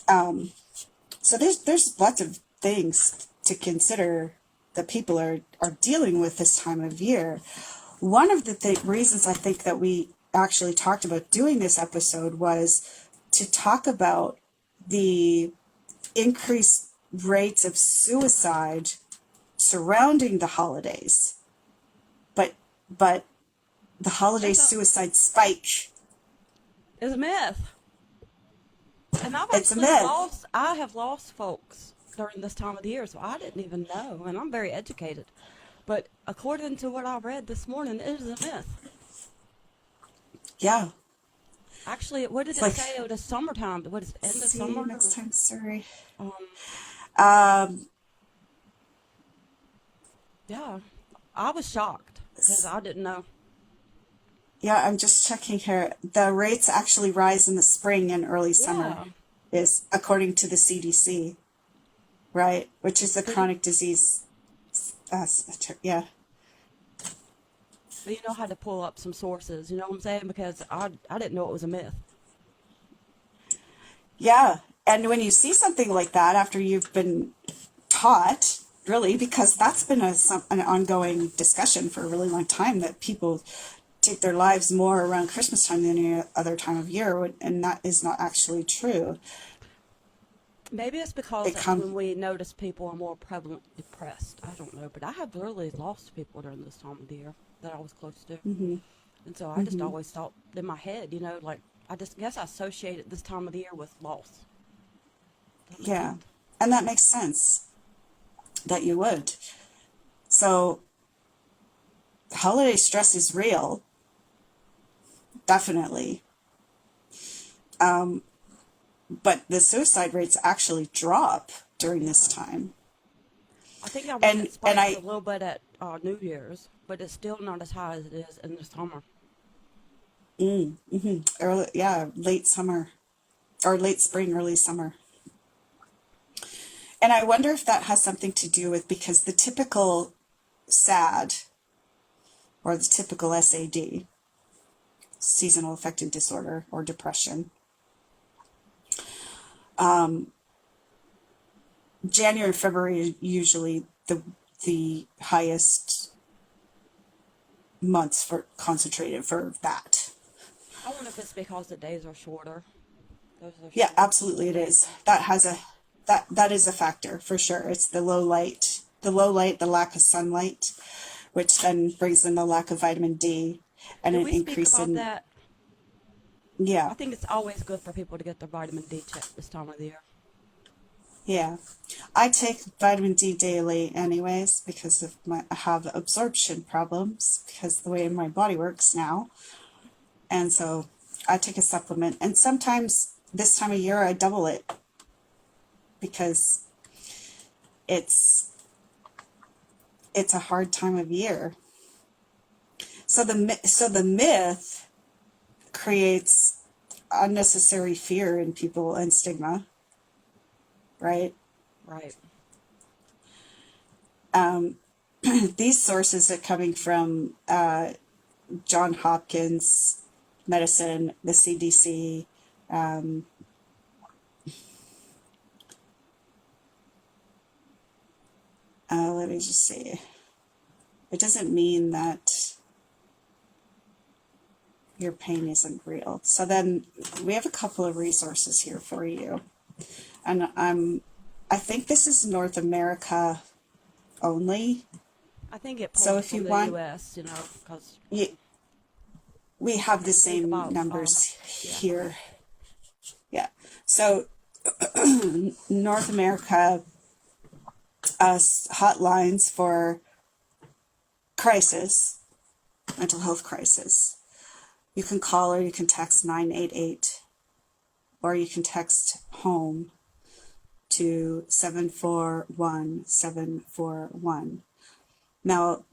So there's lots of things to consider that people are dealing with this time of year. One of the reasons I think that we actually talked about doing this episode was to talk about the increased rates of suicide surrounding the holidays. But the holiday suicide spike is a myth. And I have lost folks during this time of the year, so I didn't even know, and I'm very educated. But according to what I read this morning, it is a myth. Yeah. Actually, what did it say? It was summertime. What is it, end of summer? Next time, sorry. Yeah, I was shocked because I didn't know. Yeah, I'm just checking here. The rates actually rise in the spring and early summer, is according to the CDC, right? Which is the chronic disease. Yeah. But you know how to pull up some sources, you know what I'm saying? Because I didn't know it was a myth. Yeah, and when you see something like that after you've been taught, really, because that's been an ongoing discussion for a really long time, that people take their lives more around Christmas time than any other time of year, and that is not actually true. Maybe it's because when we notice people are more prevalent depressed. I don't know, but I have really lost people during this time of the year that I was close to. Mm-hmm. And so I just always thought in my head, like, I just guess I associated this time of the year with loss. Yeah, and that makes sense that you would. So holiday stress is real, definitely. But the suicide rates actually drop during this time. I think I read it spikes a little bit at New Year's, but it's still not as high as it is in the summer. Late summer, or late spring, early summer. And I wonder if that has something to do with, because the typical S.A.D, or the typical S.A.D, seasonal affective disorder or depression, January and February are usually the highest months for concentrated for that. I wonder if it's because the days are shorter. Yeah, absolutely it is. That is a factor for sure. It's the low light, the lack of sunlight, which then brings in the lack of vitamin D and an increase in that. Yeah. I think it's always good for people to get their vitamin D checked this time of the year. Yeah. I take vitamin D daily anyways because I have absorption problems because of the way my body works now. And so I take a supplement, and sometimes this time of year I double it because it's a hard time of year. So the myth creates unnecessary fear in people and stigma, right? Right. These sources are coming from John Hopkins Medicine, the CDC, let me just see. It doesn't mean that your pain isn't real. So then we have a couple of resources here for you. And I think this is North America only. I think it pulls from the U.S., because we have the same numbers here. Yeah. So North America hotlines for crisis, mental health crisis. You can call or you can text 988, or you can text home to 741-741. Now,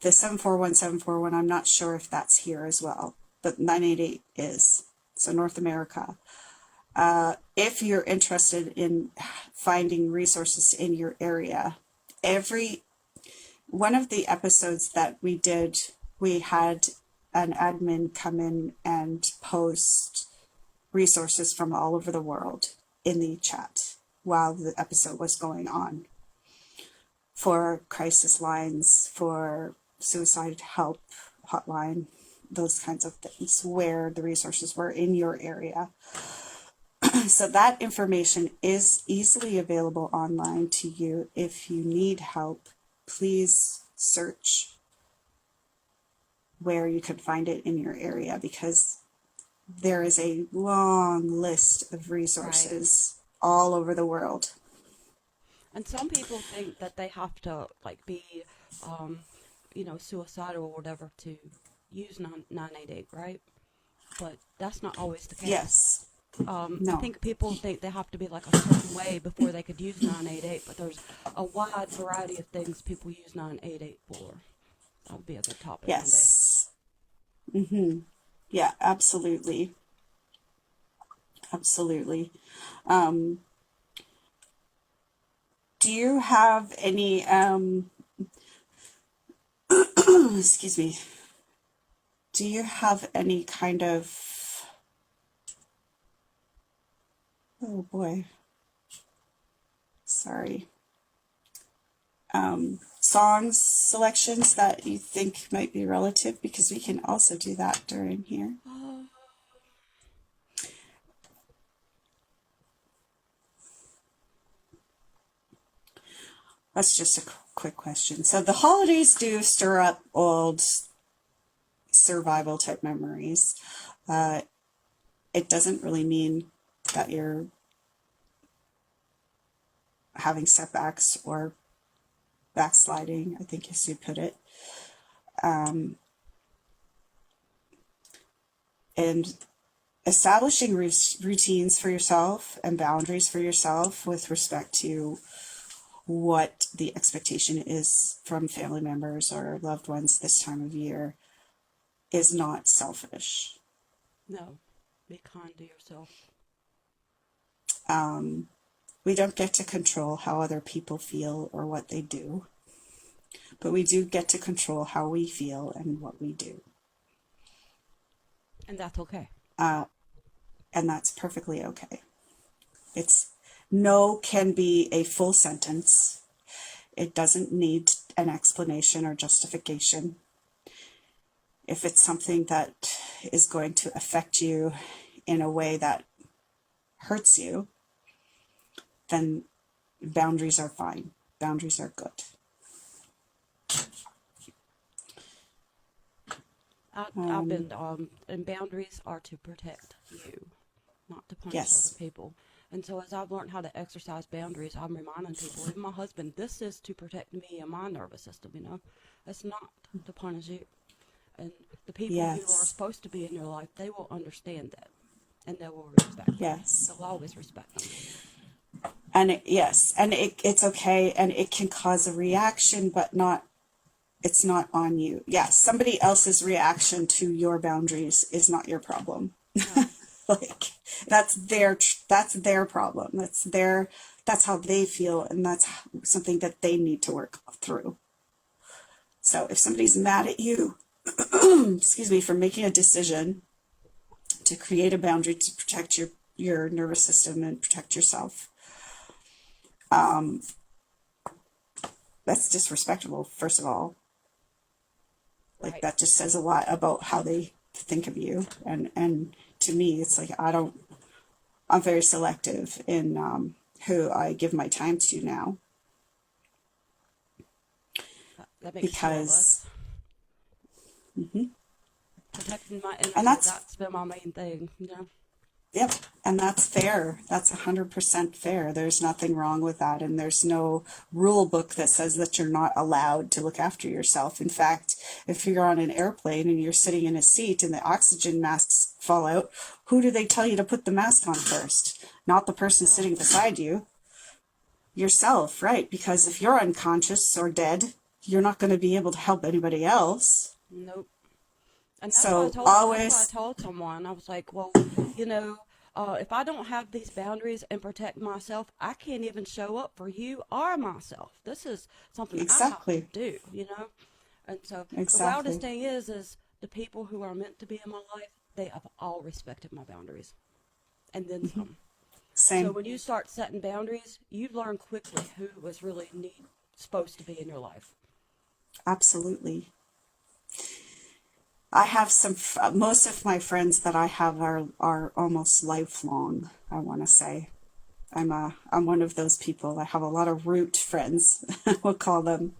the 741-741, I'm not sure if that's here as well, but 988 is. So North America. If you're interested in finding resources in your area, one of the episodes that we did, we had an admin come in and post resources from all over the world in the chat while the episode was going on, for crisis lines, for suicide help hotline, those kinds of things, where the resources were in your area. So that information is easily available online to you. If you need help, please search where you can find it in your area, because there is a long list of resources all over the world. And some people think that they have to like be, suicidal or whatever to use 988, right? But that's not always the case. Yes. I think people think they have to be like a certain way before they could use 988, but there's a wide variety of things people use 988 for. That would be a good topic yes. one day. Mm-hmm. Yeah, absolutely. Absolutely. Do you have any, excuse me, do you have any kind of, oh boy, sorry, songs selections that you think might be relative? Because we can also do that during here. That's just a quick question. So the holidays do stir up old survival type memories. It doesn't really mean that you're having setbacks or backsliding, I think as you put it. And establishing routines for yourself and boundaries for yourself with respect to what the expectation is from family members or loved ones this time of year is not selfish. No, be kind to yourself. We don't get to control how other people feel or what they do, but we do get to control how we feel and what we do. And that's okay. And that's perfectly okay. It's no can be a full sentence. It doesn't need an explanation or justification. If it's something that is going to affect you in a way that hurts you, then boundaries are fine. Boundaries are good. I've been, and boundaries are to protect you, not to punish other people. And so as I've learned how to exercise boundaries, I'm reminding people, even my husband, this is to protect me and my nervous system, It's not to punish you. And the people who are supposed to be in your life, they will understand that. And they will respect them. They'll always respect them. And it's okay, and it can cause a reaction, but it's not on you. Yes, somebody else's reaction to your boundaries is not your problem. No. That's their problem. That's how they feel, and that's something that they need to work through. So if somebody's mad at you, excuse me, for making a decision to create a boundary to protect your nervous system and protect yourself, that's disrespectful, first of all. That just says a lot about how they think of you. And to me, it's like, I'm very selective in who I give my time to now. That makes because protecting my energy, and that's been my main thing, Yep, and that's fair. That's 100% fair. There's nothing wrong with that, and there's no rule book that says that you're not allowed to look after yourself. In fact, if you're on an airplane and you're sitting in a seat and the oxygen masks fall out, who do they tell you to put the mask on first? Not the person sitting beside you. Yourself, right? Because if you're unconscious or dead, you're not going to be able to help anybody else. Nope. And that's so what I told someone. I was like, well, if I don't have these boundaries and protect myself, I can't even show up for you or myself. This is something I have to do, And so the wildest thing is the people who are meant to be in my life, they have all respected my boundaries. And then some. Same. So when you start setting boundaries, you learn quickly who was really supposed to be in your life. Absolutely. I have most of my friends that I have are almost lifelong, I want to say. I'm one of those people. I have a lot of root friends, we'll call them.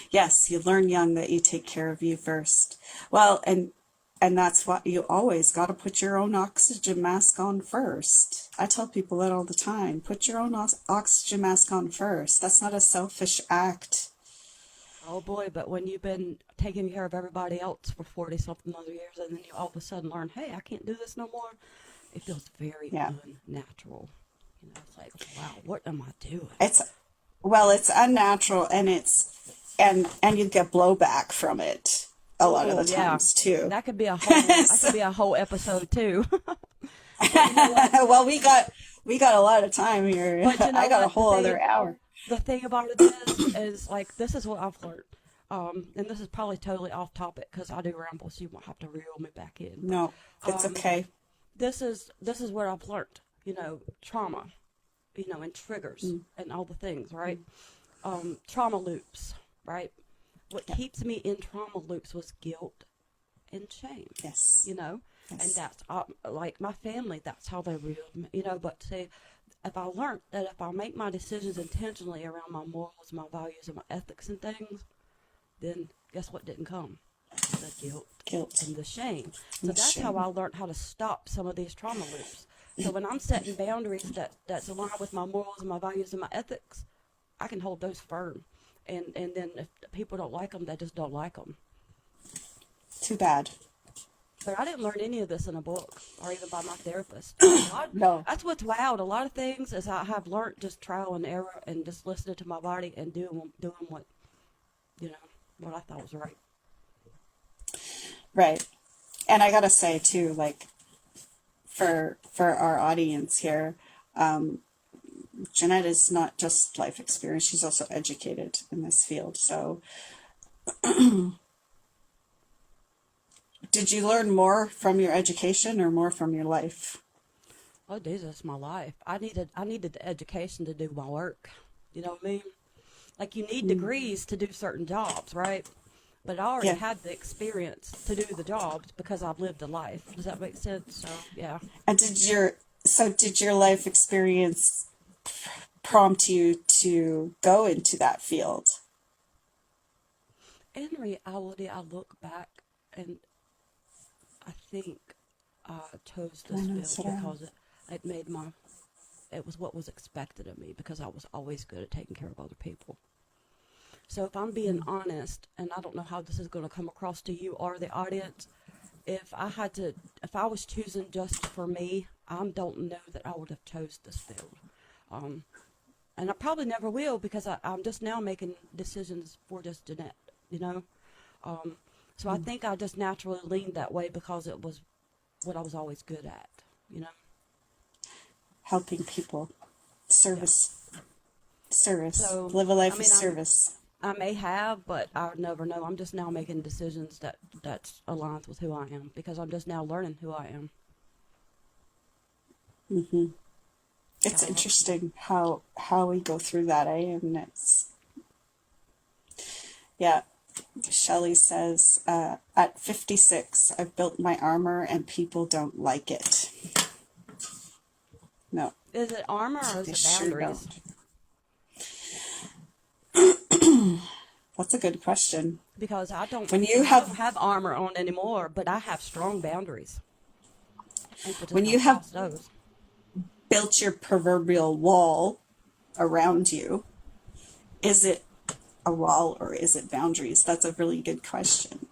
Yes, you learn young that you take care of you first. Well, and that's what you always got to put your own oxygen mask on first. I tell people that all the time. Put your own oxygen mask on first. That's not a selfish act. Oh boy, but when you've been taking care of everybody else for 40 something other years and then you all of a sudden learn, hey, I can't do this no more, it feels very Yeah. unnatural. You know, it's like, wow, what am I doing? It's unnatural, and and you get blowback from it a lot of Oh the yeah, times too. that could be a whole that could be a whole episode too. But you know what? Well, we got a lot of time here. But you I know got a what? whole other hour. The thing about it is like this is what I've learned. And this is probably totally off topic because I do ramble, so you won't have to reel me back in. No, it's Um, okay. this is what I've learned. You know, trauma, you know, and triggers Mm. and all the things, right? Trauma loops, right? What Yeah. keeps me in trauma loops was guilt and shame, Yes. you know, and Yes. that's like my family. That's how they reeled me, you know. But see, if I learned that if I make my decisions intentionally around my morals, my values, and my ethics and things, then guess what didn't come? The guilt Guilt and the shame. So and that's how I shame. learned how to stop some of these trauma loops. So when I'm setting boundaries that's aligned with my morals and my values and my ethics, I can hold those firm. And then if people don't like them, they just don't like them. Too bad. But I didn't learn any of this in a book or even by my therapist. No. That's what's wild. A lot of things is I have learned just trial and error and just listening to my body and doing what, you know, what I thought was right. Right. And I gotta say too, like for our audience here, Jeanette is not just life experience; she's also educated in this field. So, did you learn more from your education or more from your life? Oh, Jesus, my life. I needed the education to do my work. You know what I mean? Like you need Mm. degrees to do certain jobs, right? But I already Yeah. had the experience to do the jobs because I've lived a life. Does that make sense? So, yeah. And did your life experience prompt you to go into that field? In reality, I look back and I think I chose I this know, field so do I. because it was what was expected of me because I was always good at taking care of other people. So if I'm being honest, and I don't know how this is going to come across to you or the audience, if I was choosing just for me, I don't know that I would have chose this field. Um, and I probably never will because I'm just now making decisions for just Jeanette, you know? So I think I just naturally leaned that way because it was what I was always good at, you know? Helping people, Yeah. service, So, live a life I of mean, service. I may have, but I would never know. I'm just now making decisions that aligns with who I am because I'm just now learning who I am. Hmm. It's So, interesting how we go through that, eh? And yeah. Shelley says, at 56, I've built my armor and people don't like it. No, is it armor or is they it sure boundaries? don't. That's a good question. Because When you I don't have have armor on anymore, but I have strong boundaries. And people just when you don't have cross those. built your proverbial wall around you, is it a wall or is it boundaries? That's a really good question.